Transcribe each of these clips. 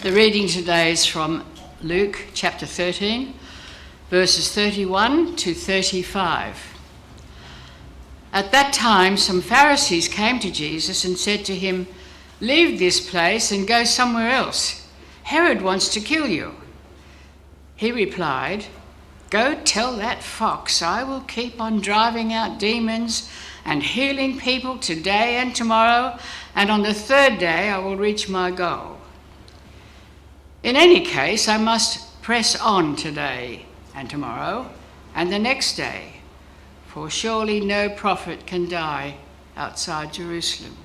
The reading today is from Luke chapter 13, verses 31 to 35. At that time, some Pharisees came to Jesus and said to him, "Leave this place and go somewhere else. Herod wants to kill you." He replied, "Go tell that fox I will keep on driving out demons and healing people today and tomorrow, and on the third day I will reach my goal. In any case, I must press on today and tomorrow and the next day, for surely no prophet can die outside Jerusalem.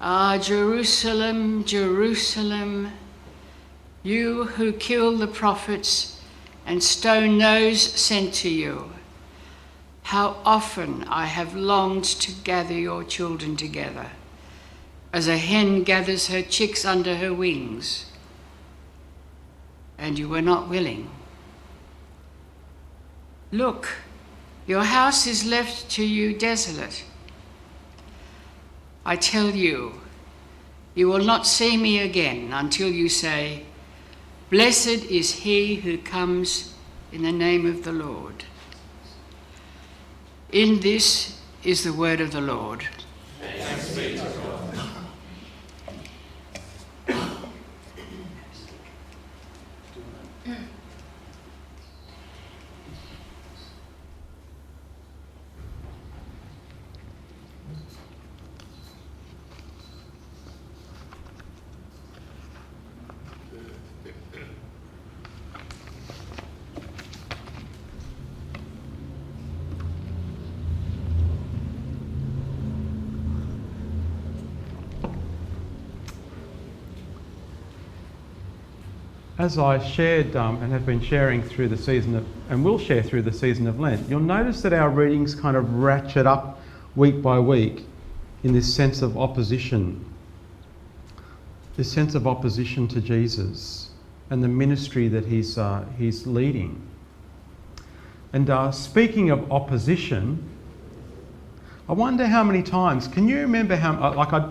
Ah, Jerusalem, Jerusalem, you who kill the prophets and stone those sent to you. How often I have longed to gather your children together, as a hen gathers her chicks under her wings, and you were not willing. Look, your house is left to you desolate. I tell you, you will not see me again until you say, 'Blessed is he who comes in the name of the Lord.'" In this is the word of the Lord. Thanks be to God. As I shared and have been sharing through the season of, and will share through the season of Lent, you'll notice that our readings kind of ratchet up week by week in this sense of opposition. This sense of opposition to Jesus and the ministry that he's leading. And speaking of opposition, I wonder how many times, can you remember how,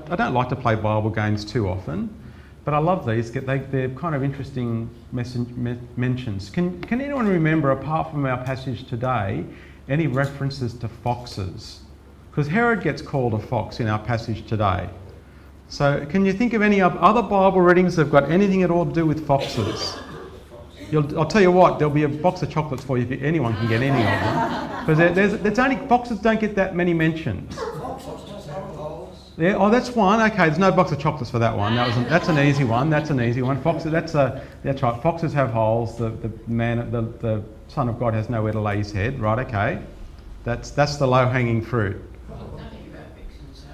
I don't like to play Bible games too often, but I love these. They're kind of interesting mentions. Can anyone remember, apart from our passage today, any references to foxes? Because Herod gets called a fox in our passage today. So can you think of any other Bible readings that have got anything at all to do with foxes? I'll tell you what, there'll be a box of chocolates for you if anyone can get any of them. Because foxes don't get that many mentions. Yeah, oh, that's one. Okay, there's no box of chocolates for that one. That's an easy one. That's an easy one. Foxes. That's right. Foxes have holes. The Son of God has nowhere to lay his head. Right. Okay. That's the low-hanging fruit. Nothing about vixens, though.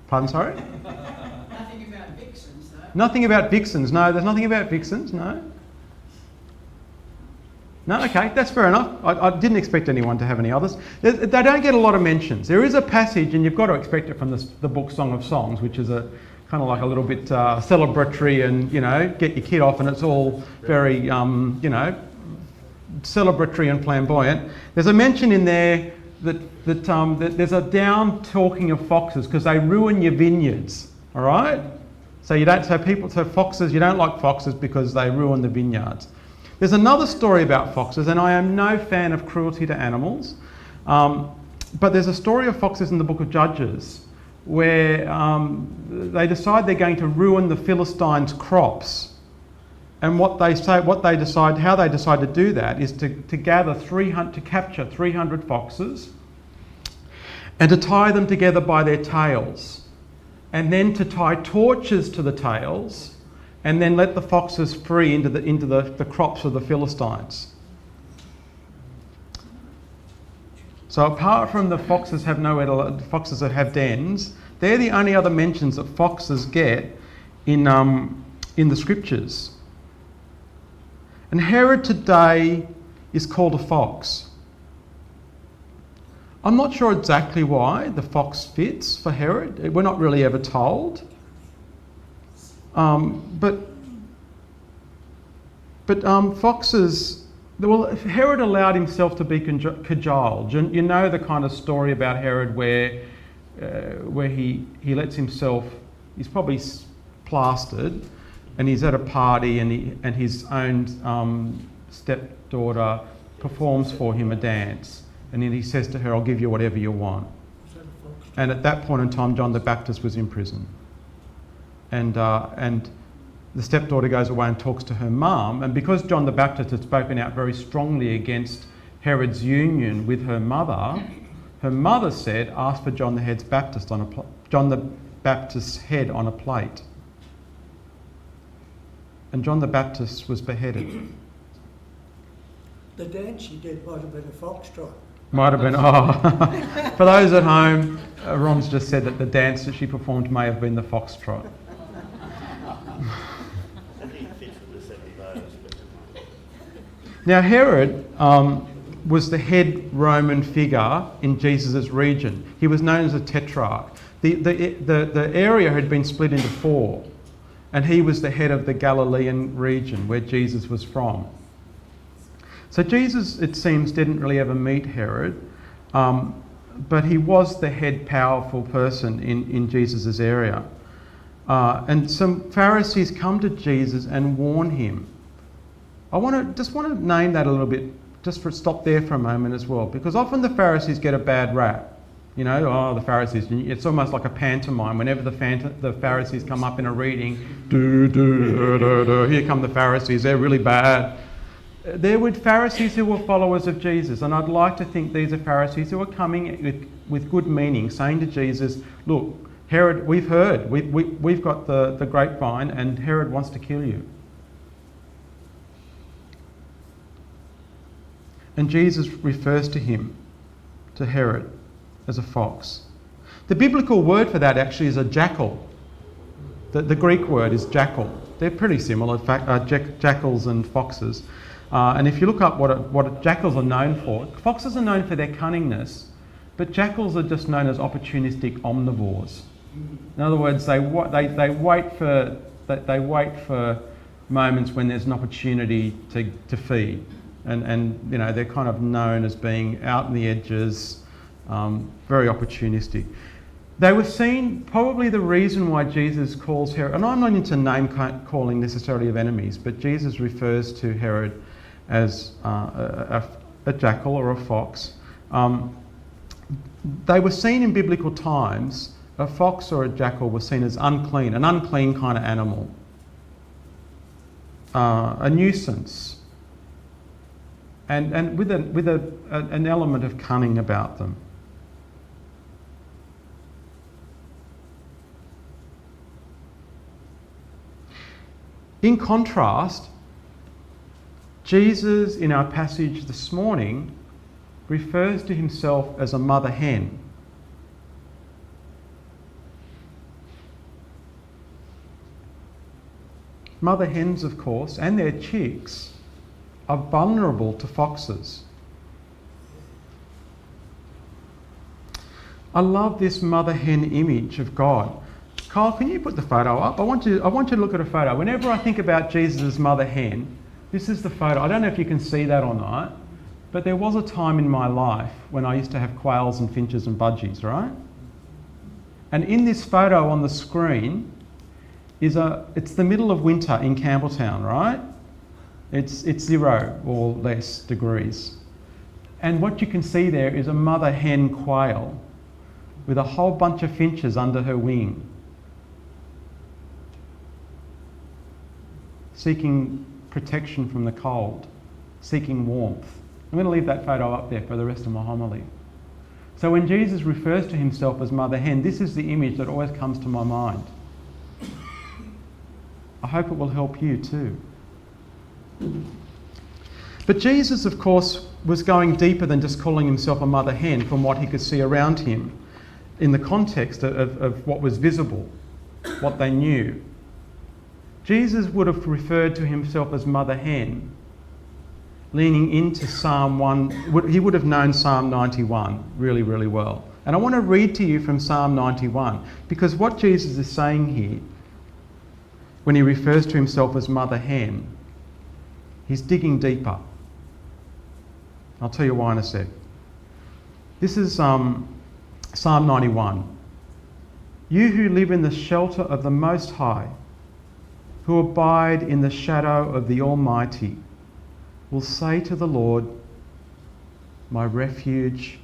Pardon, sorry? Nothing about vixens, though. Nothing about vixens. No, there's nothing about vixens. No. No, okay, that's fair enough. I didn't expect anyone to have any others. They don't get a lot of mentions. There is a passage, and you've got to expect it from the book Song of Songs, which is a kind of like a little bit celebratory, and get your kid off, and it's all very celebratory and flamboyant. There's a mention in there that there's a down talking of foxes because they ruin your vineyards. All right, so foxes. You don't like foxes because they ruin the vineyards. There's another story about foxes, and I am no fan of cruelty to animals, but there's a story of foxes in the book of Judges where they decide they're going to ruin the Philistines' crops. And how they decide to do that is to capture 300 foxes and to tie them together by their tails, and then to tie torches to the tails, and then let the foxes free into the crops of the Philistines. So apart from the foxes foxes that have dens, they're the only other mentions that foxes get in the scriptures. And Herod today is called a fox. I'm not sure exactly why the fox fits for Herod. We're not really ever told. But foxes, well, Herod allowed himself to be cajoled. You know the kind of story about Herod where he lets himself, he's probably plastered, and he's at a party, and his own stepdaughter performs for him a dance, and then he says to her, "I'll give you whatever you want." And at that point in time, John the Baptist was in prison, and the stepdaughter goes away and talks to her mum, and because John the Baptist had spoken out very strongly against Herod's union with her mother said, "Ask for John the Baptist's head on a plate." And John the Baptist was beheaded. The dance she did might have been a foxtrot. Might have been. Oh, for those at home, Ron's just said that the dance that she performed may have been the foxtrot. Now Herod was the head Roman figure in Jesus' region. He was known as a tetrarch. The area had been split into 4, and he was the head of the Galilean region where Jesus was from. So Jesus, it seems, didn't really ever meet Herod, but he was the head powerful person in Jesus' area. And some Pharisees come to Jesus and warn him. I want to name that a little bit, stop there for a moment as well, because often the Pharisees get a bad rap. You know, the Pharisees, it's almost like a pantomime. Whenever the Pharisees come up in a reading, here come the Pharisees, they're really bad. There were Pharisees who were followers of Jesus, and I'd like to think these are Pharisees who are coming with good meaning, saying to Jesus, "Look, Herod, we've heard, we've got the grapevine, and Herod wants to kill you." And Jesus refers to Herod, as a fox. The biblical word for that actually is a jackal. The Greek word is jackal. They're pretty similar, in fact, jackals and foxes. And if you look up what jackals are known for, foxes are known for their cunningness, but jackals are just known as opportunistic omnivores. In other words, they wait for moments when there's an opportunity to feed, and you know, they're kind of known as being out on the edges, very opportunistic. They were seen, probably the reason why Jesus calls Herod, and I'm not into name calling necessarily of enemies, but Jesus refers to Herod as a jackal or a fox. They were seen in biblical times, a fox or a jackal was seen as unclean, an unclean kind of animal, a nuisance, and with an element of cunning about them. In contrast, Jesus, in our passage this morning, refers to himself as a mother hen. Mother hens, of course, and their chicks are vulnerable to foxes. I love this mother hen image of God. Kyle, can you put the photo up? I want you to look at a photo. Whenever I think about Jesus as mother hen, this is the photo. I don't know if you can see that or not, but there was a time in my life when I used to have quails and finches and budgies, right? And in this photo on the screen it's the middle of winter in Campbelltown, right? It's 0 or less degrees. And what you can see there is a mother hen quail with a whole bunch of finches under her wing, seeking protection from the cold, seeking warmth. I'm going to leave that photo up there for the rest of my homily. So when Jesus refers to himself as mother hen, this is the image that always comes to my mind. I hope it will help you too. But Jesus, of course, was going deeper than just calling himself a mother hen from what he could see around him in the context of what was visible, what they knew. Jesus would have referred to himself as mother hen, leaning into Psalm 1. He would have known Psalm 91 really, really well. And I want to read to you from Psalm 91, because what Jesus is saying here, when he refers to himself as mother hen, he's digging deeper. I'll tell you why in a sec. This is Psalm 91. You who live in the shelter of the Most High, who abide in the shadow of the Almighty will say to the Lord, my refuge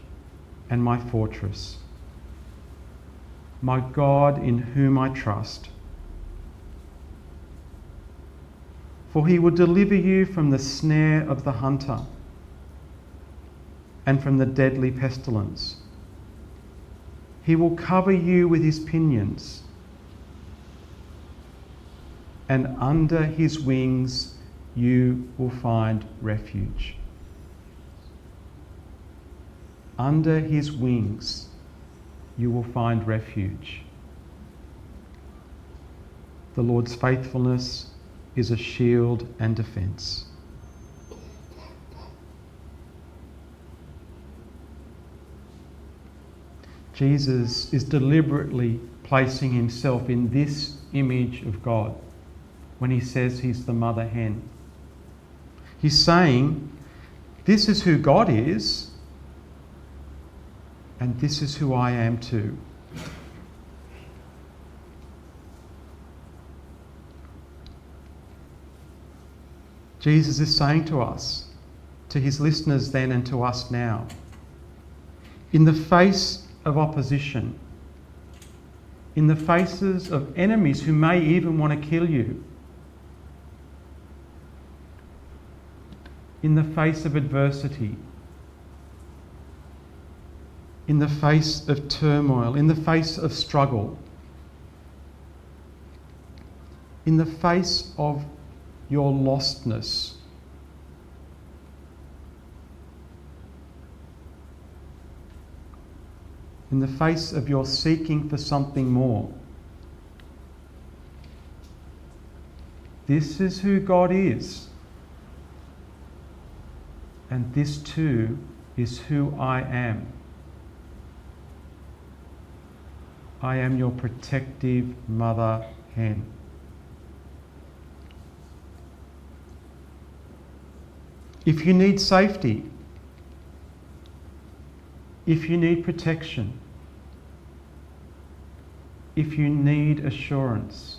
and my fortress, my God in whom I trust. For he will deliver you from the snare of the hunter and from the deadly pestilence. He will cover you with his pinions, and under his wings you will find refuge. Under his wings you will find refuge. The Lord's faithfulness is a shield and defence. Jesus is deliberately placing himself in this image of God when he says he's the mother hen. He's saying, this is who God is, and this is who I am too. Jesus is saying to us, to his listeners then and to us now, in the face of opposition, in the faces of enemies who may even want to kill you, in the face of adversity, in the face of turmoil, in the face of struggle, in the face of your lostness, in the face of your seeking for something more. This is who God is. And this too is who I am. I am your protective mother hen. If you need safety, if you need protection, if you need assurance,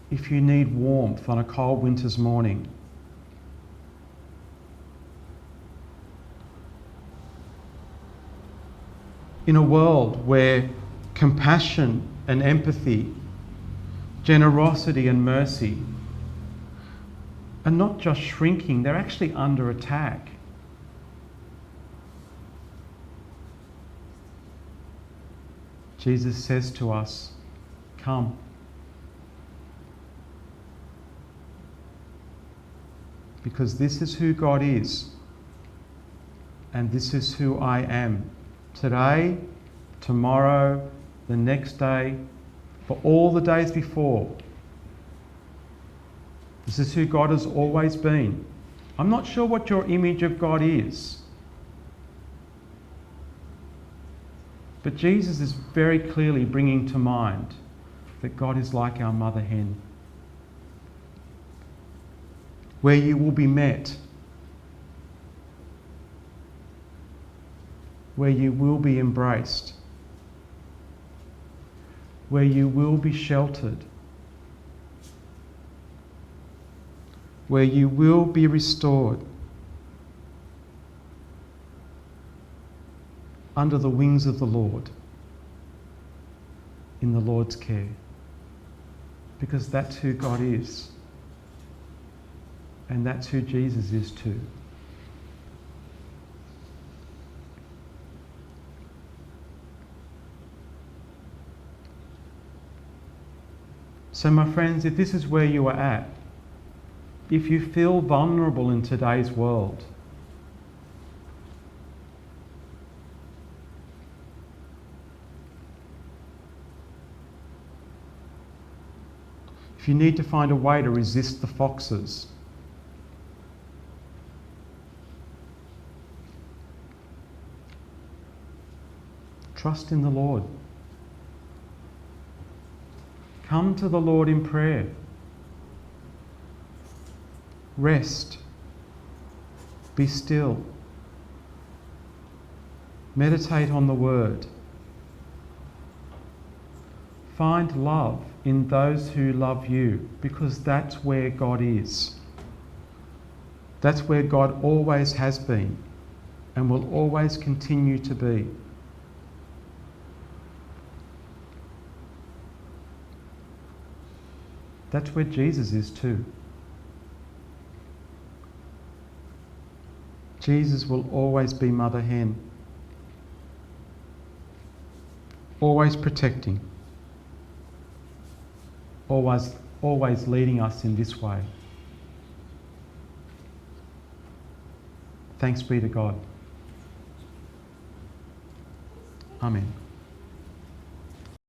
if you need warmth on a cold winter's morning, in a world where compassion and empathy, generosity and mercy are not just shrinking, they're actually under attack. Jesus says to us, come. Because this is who God is, and this is who I am. Today, tomorrow, the next day, for all the days before. This is who God has always been. I'm not sure what your image of God is, but Jesus is very clearly bringing to mind that God is like our mother hen, where you will be met, where you will be embraced, where you will be sheltered, where you will be restored under the wings of the Lord, in the Lord's care, because that's who God is, and that's who Jesus is too. So my friends, if this is where you are at, if you feel vulnerable in today's world, if you need to find a way to resist the foxes, trust in the Lord. Come to the Lord in prayer. Rest. Be still. Meditate on the Word. Find love in those who love you, because that's where God is. That's where God always has been and will always continue to be. That's where Jesus is too. Jesus will always be Mother Hen, always protecting, always leading us in this way. Thanks be to God. Amen.